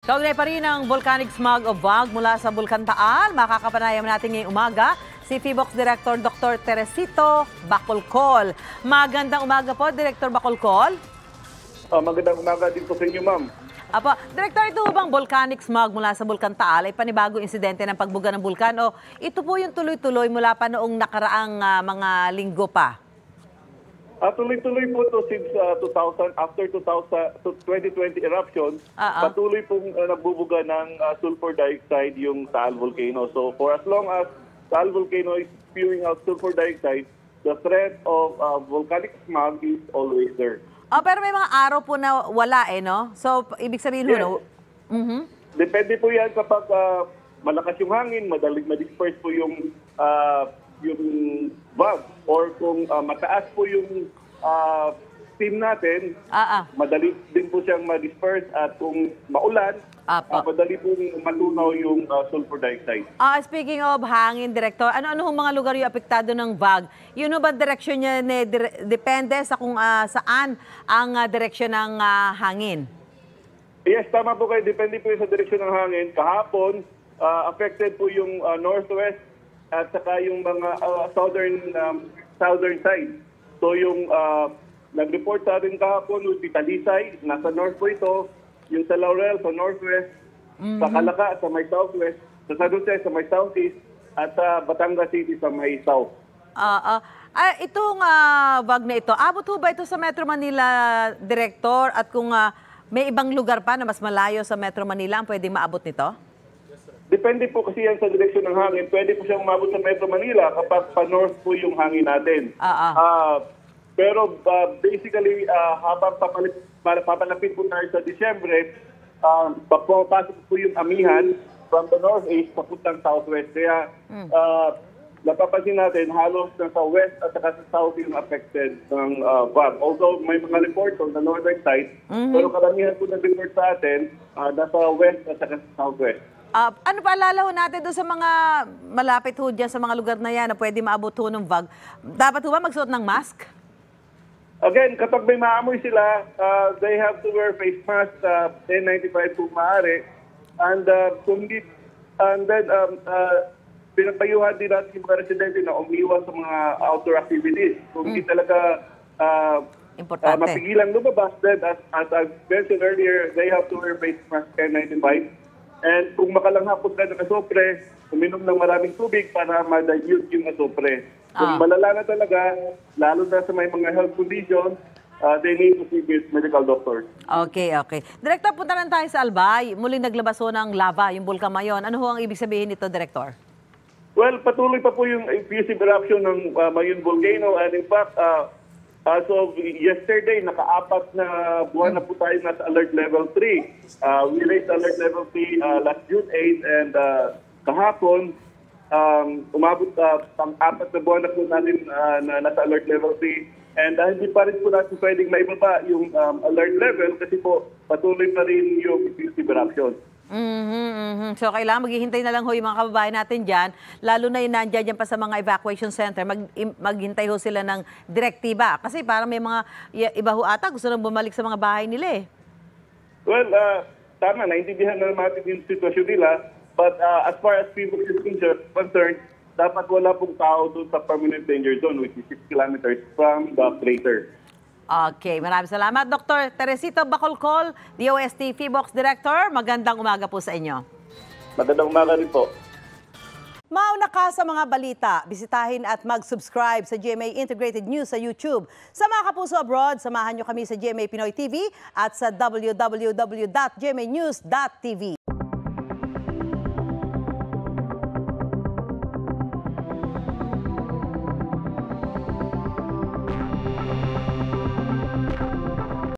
Kaugnay pa rin ang volcanic smog o VOG mula sa Bulkan Taal. Makakapanayam natin ngayong umaga si PHIVOLCS Director Dr. Teresito Bacolcol. Magandang umaga po, Director Bacolcol. Magandang umaga din po sa inyo, ma'am. Apo, Director, ito bang volcanic smog mula sa Bulkan Taal ay panibagong insidente ng pagbuga ng bulkan o ito po yung tuloy-tuloy mula pa noong nakaraang mga linggo pa? Tuloy-tuloy po ito since 2020 eruption, patuloy pong nagbubuga ng sulfur dioxide yung Taal volcano. So for as long as Taal volcano is spewing out sulfur dioxide, the threat of volcanic smog is always there. Pero may mga araw po na wala no? So ibig sabihin no? Depende po yan kapag malakas yung hangin, madaling ma-disperse po yung VOG, or kung mataas po yung steam natin, madali din po siyang ma-disperse, at kung maulan, madali po matunaw yung sulfur dioxide. Speaking of hangin, Director, ano mga lugar yung apektado ng VOG? Yun ba direksyon niya depende sa kung saan ang direksyon ng hangin? Yes, tama po kayo. Depende po sa direksyon ng hangin. Kahapon, affected po yung northwest at saka yung mga southern side. So yung nag-report sa atin kahapon, yung Talisay, nasa north po ito, yung sa Laurel sa northwest, sa Calaca sa may southwest, sa San Jose sa may southeast, at sa Batangas City sa may south. Itong VOG na ito, abot ho ba ito sa Metro Manila, Director? At kung may ibang lugar pa na mas malayo sa Metro Manila ang pwedeng maabot nito? Depende po kasi yan sa direksyon ng hangin. Pwede po siyang umabot sa Metro Manila kapag pa-north po yung hangin natin. Pero basically, habang papalapit po tayo sa Disyembre, papasok po yung amihan from the northeast papuntang southwest. Kaya napapansin natin, halos sa west at saka sa south yung affected ng VOG. Although may mga report on the northern side, pero karamihan po ng report sa atin, nasa west at saka sa southwest. Ano pa alala ho natin doon sa mga malapit ho dyan sa mga lugar na yan na pwede maabot ho ng VOG? Dapat ho ba magsuot ng mask? Again, kapag may maamoy sila, they have to wear face mask, N95 kung maaari. And then, pinapayuhan din natin yung mga residente na umiwas sa mga outdoor activities. Kung hindi talaga mapigilang lumabas, then as I mentioned earlier, they have to wear face mask, N95. And kung makalanghapon ka ng asopre, uminom ng maraming tubig para ma-dilute yung asopre. Kung malala na talaga, lalo na sa may mga health conditions, they need to see medical doctors. Okay. Director, punta lang tayo sa Albay. Muling naglabas ho ng lava, yung Bulkan Mayon. Ano ho ang ibig sabihin nito, Director? Well, patuloy pa po yung effusive eruption ng Mayon volcano. And in fact, as of yesterday, naka-4 na buwan na po tayo nasa alert level 3. We raised alert level 3 last June 8, and kahapon, umabot pang-4 na buwan na po natin na nasa alert level 3. And hindi pa rin po natin pwedeng maibaba yung alert level kasi po patuloy pa rin yung effusive eruption. So kailangan maghihintay na lang ho yung mga kababayan natin dyan, lalo na yung nandyan pa sa mga evacuation center, maghintay ho sila ng direktiba. Kasi parang may mga iba ho ata gusto nang bumalik sa mga bahay nila eh. Well, tama, naintindihan na natin yung sitwasyon nila. But as far as people is concerned, dapat wala pong tao doon sa permanent danger zone, which is 6 kilometers from the crater. Okay, maraming salamat. Dr. Teresito Bacolcol, DOST PHIVOLCS Director. Magandang umaga po sa inyo. Magandang umaga rin po. Mauna ka sa mga balita. Bisitahin at mag-subscribe sa GMA Integrated News sa YouTube. Sa mga kapuso abroad, samahan nyo kami sa GMA Pinoy TV at sa www.gmanews.tv.